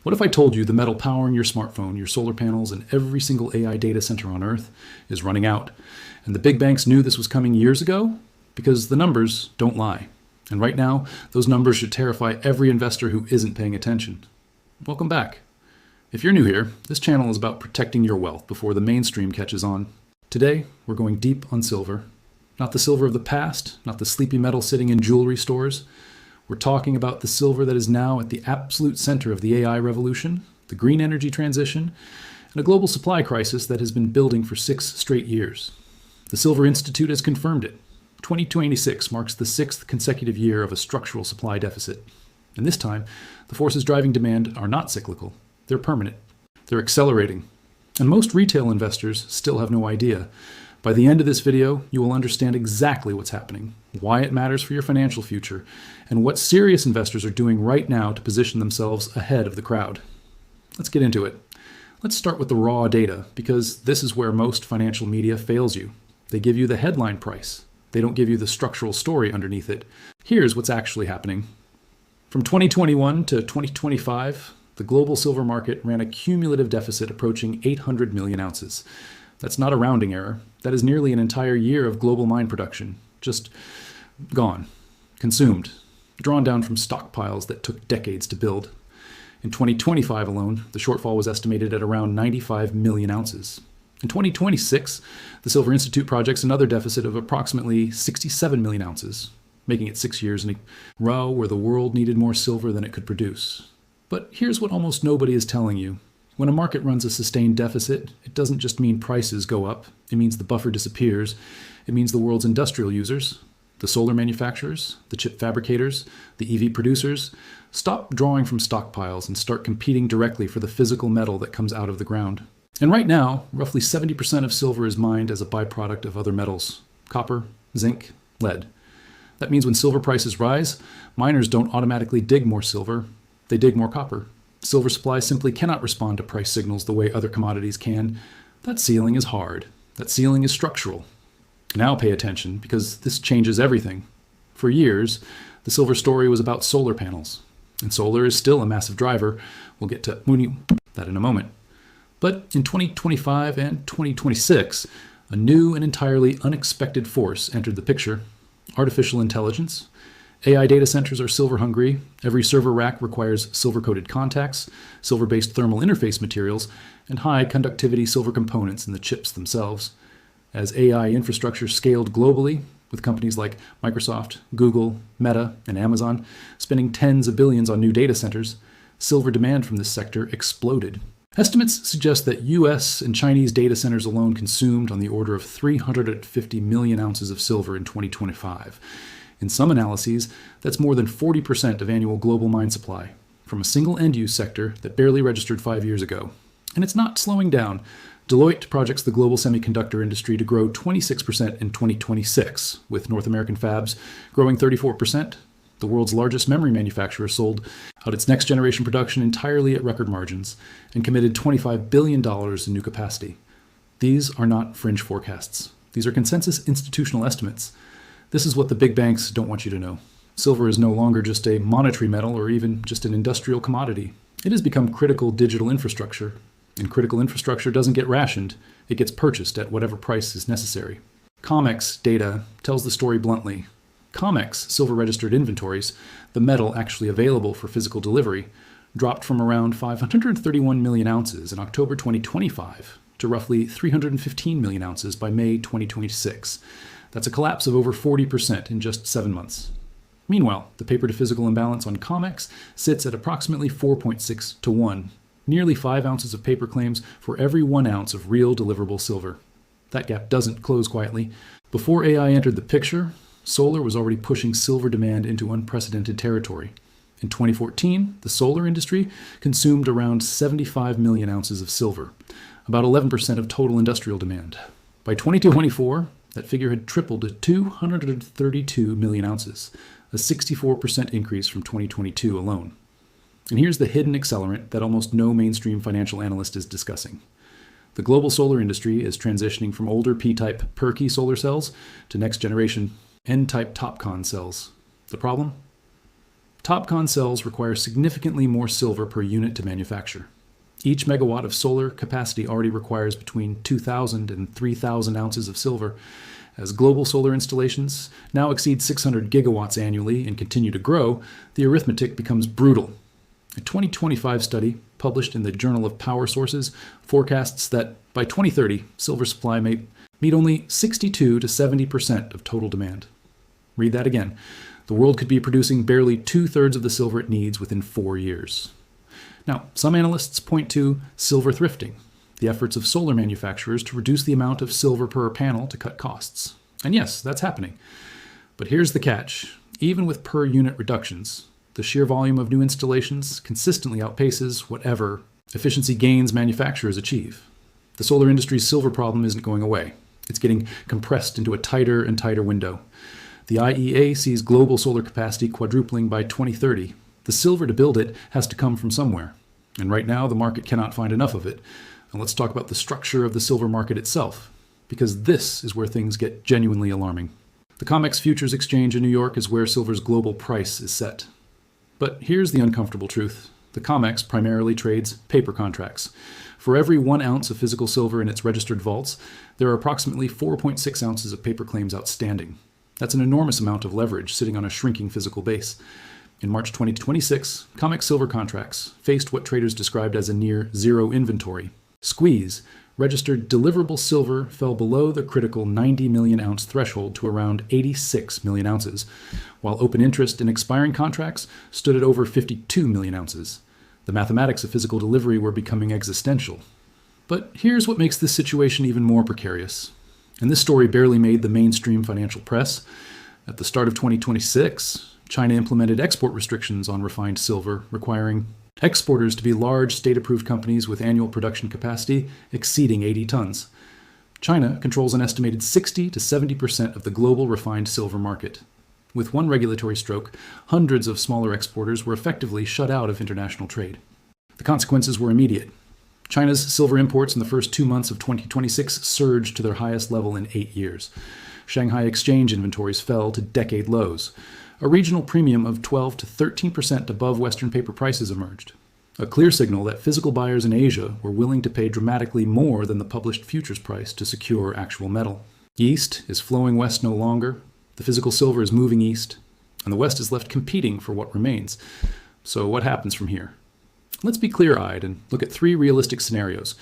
What if I told you the metal powering your smartphone, your solar panels, and every single AI data center on Earth is running out? And the big banks knew this was coming years ago? Because the numbers don't lie. And right now, those numbers should terrify every investor who isn't paying attention. Welcome back. If you're new here, this channel is about protecting your wealth before the mainstream catches on. Today, we're going deep on silver. Not the silver of the past, not the sleepy metal sitting in jewelry stores. We're talking about the silver that is now at the absolute center of the AI revolution, the green energy transition, and a global supply crisis that has been building for 6 straight years. The Silver Institute has confirmed it. 2026 marks the 6th consecutive year of a structural supply deficit. And this time, the forces driving demand are not cyclical. They're permanent. They're accelerating. And most retail investors still have no idea. By the end of this video, you will understand exactly what's happening, why it matters for your financial future, and what serious investors are doing right now to position themselves ahead of the crowd. Let's get into it. Let's start with the raw data, because this is where most financial media fails you. They give you the headline price. They don't give you the structural story underneath it. Here's what's actually happening. From 2021 to 2025, the global silver market ran a cumulative deficit approaching 800 million ounces. That's not a rounding error. That is nearly an entire year of global mine production. Just gone. Consumed. Drawn down from stockpiles that took decades to build. In 2025 alone, the shortfall was estimated at around 95 million ounces. In 2026, the Silver Institute projects another deficit of approximately 67 million ounces, making it 6 years in a row where the world needed more silver than it could produce. But here's what almost nobody is telling you. When a market runs a sustained deficit, it doesn't just mean prices go up. It means the buffer disappears. It means the world's industrial users, the solar manufacturers, the chip fabricators, the EV producers, stop drawing from stockpiles and start competing directly for the physical metal that comes out of the ground. And right now, roughly 70% of silver is mined as a byproduct of other metals: copper, zinc, lead. That means when silver prices rise, miners don't automatically dig more silver, they dig more copper. Silver supply simply cannot respond to price signals the way other commodities can. That ceiling is hard. That ceiling is structural. Now pay attention, because this changes everything. For years, the silver story was about solar panels. And solar is still a massive driver. We'll get to that in a moment. But in 2025 and 2026, a new and entirely unexpected force entered the picture: artificial intelligence. AI data centers are silver hungry. Every server rack requires silver-coated contacts, silver-based thermal interface materials, and high-conductivity silver components in the chips themselves. As AI infrastructure scaled globally, with companies like Microsoft, Google, Meta, and Amazon spending tens of billions on new data centers, silver demand from this sector exploded. Estimates suggest that US and Chinese data centers alone consumed on the order of 350 million ounces of silver in 2025. In some analyses, that's more than 40% of annual global mine supply, from a single end-use sector that barely registered 5 years ago. And it's not slowing down. Deloitte projects the global semiconductor industry to grow 26% in 2026, with North American fabs growing 34%. The world's largest memory manufacturer sold out its next-generation production entirely at record margins and committed $25 billion in new capacity. These are not fringe forecasts. These are consensus institutional estimates. This is what the big banks don't want you to know. Silver is no longer just a monetary metal or even just an industrial commodity. It has become critical digital infrastructure. And critical infrastructure doesn't get rationed. It gets purchased at whatever price is necessary. COMEX data tells the story bluntly. COMEX silver-registered inventories, the metal actually available for physical delivery, dropped from around 531 million ounces in October 2025 to roughly 315 million ounces by May 2026. That's a collapse of over 40% in just 7 months. Meanwhile, the paper-to-physical imbalance on COMEX sits at approximately 4.6 to 1, nearly 5 ounces of paper claims for every 1 ounce of real deliverable silver. That gap doesn't close quietly. Before AI entered the picture, solar was already pushing silver demand into unprecedented territory. In 2014, the solar industry consumed around 75 million ounces of silver, about 11% of total industrial demand. By 2024, that figure had tripled to 232 million ounces, a 64% increase from 2022 alone. And here's the hidden accelerant that almost no mainstream financial analyst is discussing. The global solar industry is transitioning from older P-type Perky solar cells to next-generation N-type TOPCon cells. The problem? TOPCon cells require significantly more silver per unit to manufacture. Each megawatt of solar capacity already requires between 2,000 and 3,000 ounces of silver. As global solar installations now exceed 600 gigawatts annually and continue to grow, the arithmetic becomes brutal. A 2025 study published in the Journal of Power Sources forecasts that by 2030, silver supply may meet only 62 to 70% of total demand. Read that again. The world could be producing barely 2/3 of the silver it needs within 4 years. Now, some analysts point to silver thrifting, the efforts of solar manufacturers to reduce the amount of silver per panel to cut costs. And yes, that's happening. But here's the catch. Even with per unit reductions, the sheer volume of new installations consistently outpaces whatever efficiency gains manufacturers achieve. The solar industry's silver problem isn't going away. It's getting compressed into a tighter and tighter window. The IEA sees global solar capacity quadrupling by 2030. The silver to build it has to come from somewhere. And right now, the market cannot find enough of it. And let's talk about the structure of the silver market itself, because this is where things get genuinely alarming. The COMEX Futures Exchange in New York is where silver's global price is set. But here's the uncomfortable truth. The COMEX primarily trades paper contracts. For every 1 ounce of physical silver in its registered vaults, there are approximately 4.6 ounces of paper claims outstanding. That's an enormous amount of leverage sitting on a shrinking physical base. In March 2026, COMEX silver contracts faced what traders described as a near zero inventory. Squeeze, registered deliverable silver fell below the critical 90 million ounce threshold to around 86 million ounces, while open interest in expiring contracts stood at over 52 million ounces. The mathematics of physical delivery were becoming existential. But here's what makes this situation even more precarious. And this story barely made the mainstream financial press. At the start of 2026, China implemented export restrictions on refined silver, requiring exporters to be large state-approved companies with annual production capacity exceeding 80 tons. China controls an estimated 60 to 70% of the global refined silver market. With one regulatory stroke, hundreds of smaller exporters were effectively shut out of international trade. The consequences were immediate. China's silver imports in the first 2 months of 2026 surged to their highest level in 8 years. Shanghai exchange inventories fell to decade lows. A regional premium of 12 to 13% above Western paper prices emerged. A clear signal that physical buyers in Asia were willing to pay dramatically more than the published futures price to secure actual metal. East is flowing west no longer. The physical silver is moving east, and the West is left competing for what remains. So what happens from here? Let's be clear-eyed and look at 3 realistic scenarios,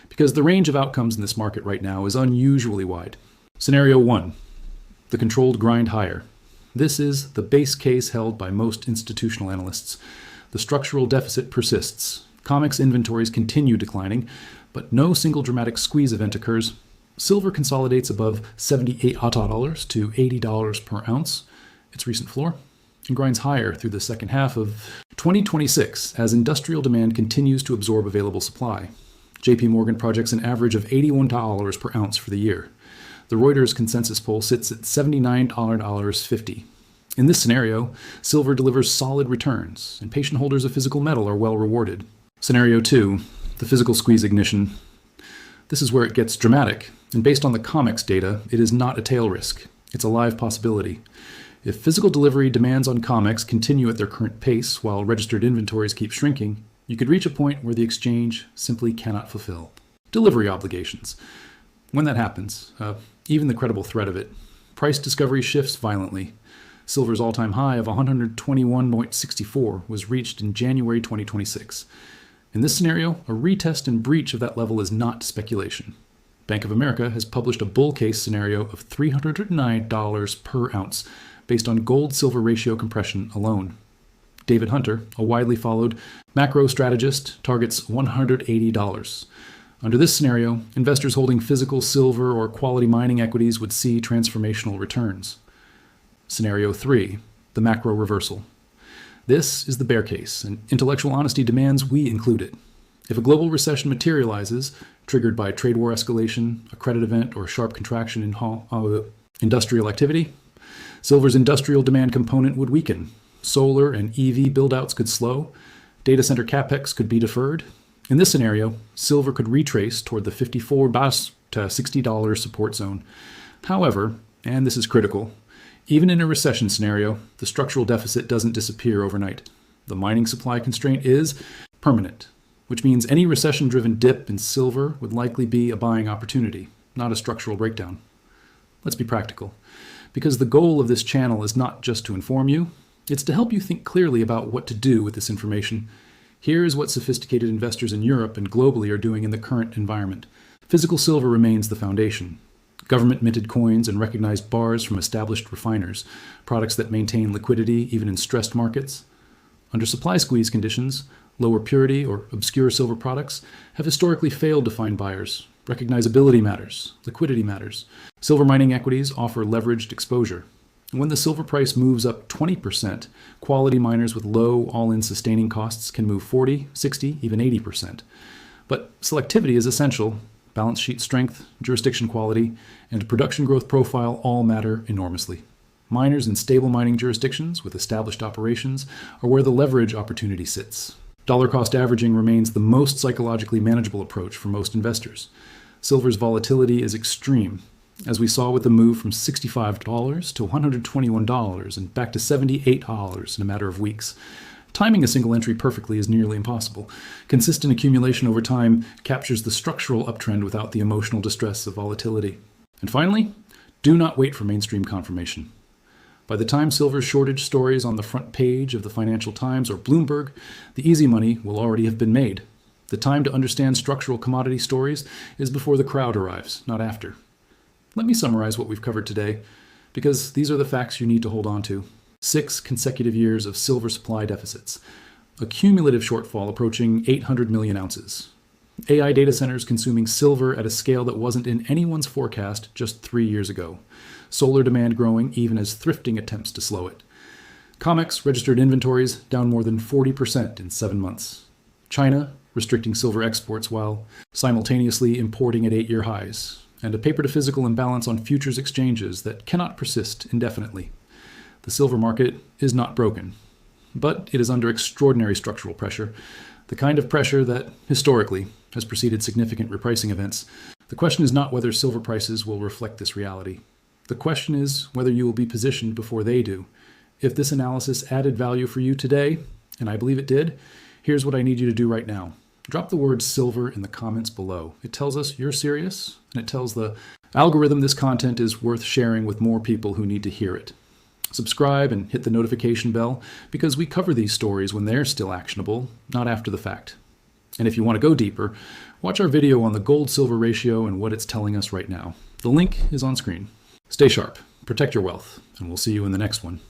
because the range of outcomes in this market right now is unusually wide. Scenario 1, the controlled grind higher. This is the base case held by most institutional analysts. The structural deficit persists. COMEX inventories continue declining, but no single dramatic squeeze event occurs. Silver consolidates above $78 to $80 per ounce, its recent floor, and grinds higher through the second half of 2026 as industrial demand continues to absorb available supply. JP Morgan projects an average of $81 per ounce for the year. The Reuters consensus poll sits at $79.50. In this scenario, silver delivers solid returns, and patient holders of physical metal are well rewarded. Scenario 2, the physical squeeze ignition. This is where it gets dramatic, and based on the COMEX data, it is not a tail risk. It's a live possibility. If physical delivery demands on COMEX continue at their current pace while registered inventories keep shrinking, you could reach a point where the exchange simply cannot fulfill delivery obligations. When that happens, even the credible threat of it, price discovery shifts violently. Silver's all-time high of 121.64 was reached in January 2026. In this scenario, a retest and breach of that level is not speculation. Bank of America has published a bull case scenario of $309 per ounce based on gold-silver ratio compression alone. David Hunter, a widely followed macro strategist, targets $180. Under this scenario, investors holding physical silver or quality mining equities would see transformational returns. Scenario 3, the macro reversal. This is the bear case, and intellectual honesty demands we include it. If a global recession materializes, triggered by trade war escalation, a credit event, or a sharp contraction in industrial activity, silver's industrial demand component would weaken. Solar and EV buildouts could slow. Data center capex could be deferred. In this scenario, silver could retrace toward the $54 to $60 support zone. However, and this is critical, Even in a recession scenario, the structural deficit doesn't disappear overnight. The mining supply constraint is permanent, which means any recession-driven dip in silver would likely be a buying opportunity, not a structural breakdown. Let's be practical, because the goal of this channel is not just to inform you, it's to help you think clearly about what to do with this information. Here is what sophisticated investors in Europe and globally are doing in the current environment. Physical silver remains the foundation. Government-minted coins and recognized bars from established refiners, products that maintain liquidity even in stressed markets. Under supply squeeze conditions, lower purity or obscure silver products have historically failed to find buyers. Recognizability matters. Liquidity matters. Silver mining equities offer leveraged exposure. When the silver price moves up 20%, quality miners with low all-in sustaining costs can move 40, 60, even 80%. But selectivity is essential. Balance sheet strength, jurisdiction quality, and production growth profile all matter enormously. Miners in stable mining jurisdictions with established operations are where the leverage opportunity sits. Dollar cost averaging remains the most psychologically manageable approach for most investors. Silver's volatility is extreme, as we saw with the move from $65 to $121 and back to $78 in a matter of weeks. Timing a single entry perfectly is nearly impossible. Consistent accumulation over time captures the structural uptrend without the emotional distress of volatility. And finally, do not wait for mainstream confirmation. By the time silver's shortage stories on the front page of the Financial Times or Bloomberg, the easy money will already have been made. The time to understand structural commodity stories is before the crowd arrives, not after. Let me summarize what we've covered today, because these are the facts you need to hold on to. 6 consecutive years of silver supply deficits, a cumulative shortfall approaching 800 million ounces, AI data centers consuming silver at a scale that wasn't in anyone's forecast just 3 years ago, solar demand growing even as thrifting attempts to slow it, COMEX registered inventories down more than 40% in 7 months, China restricting silver exports while simultaneously importing at 8-year highs, and a paper-to-physical imbalance on futures exchanges that cannot persist indefinitely. The silver market is not broken, but it is under extraordinary structural pressure, the kind of pressure that, historically, has preceded significant repricing events. The question is not whether silver prices will reflect this reality. The question is whether you will be positioned before they do. If this analysis added value for you today, and I believe it did, here's what I need you to do right now. Drop the word silver in the comments below. It tells us you're serious, and it tells the algorithm this content is worth sharing with more people who need to hear it. Subscribe and hit the notification bell because we cover these stories when they're still actionable, not after the fact. And if you want to go deeper, watch our video on the gold-silver ratio and what it's telling us right now. The link is on screen. Stay sharp, protect your wealth, and we'll see you in the next one.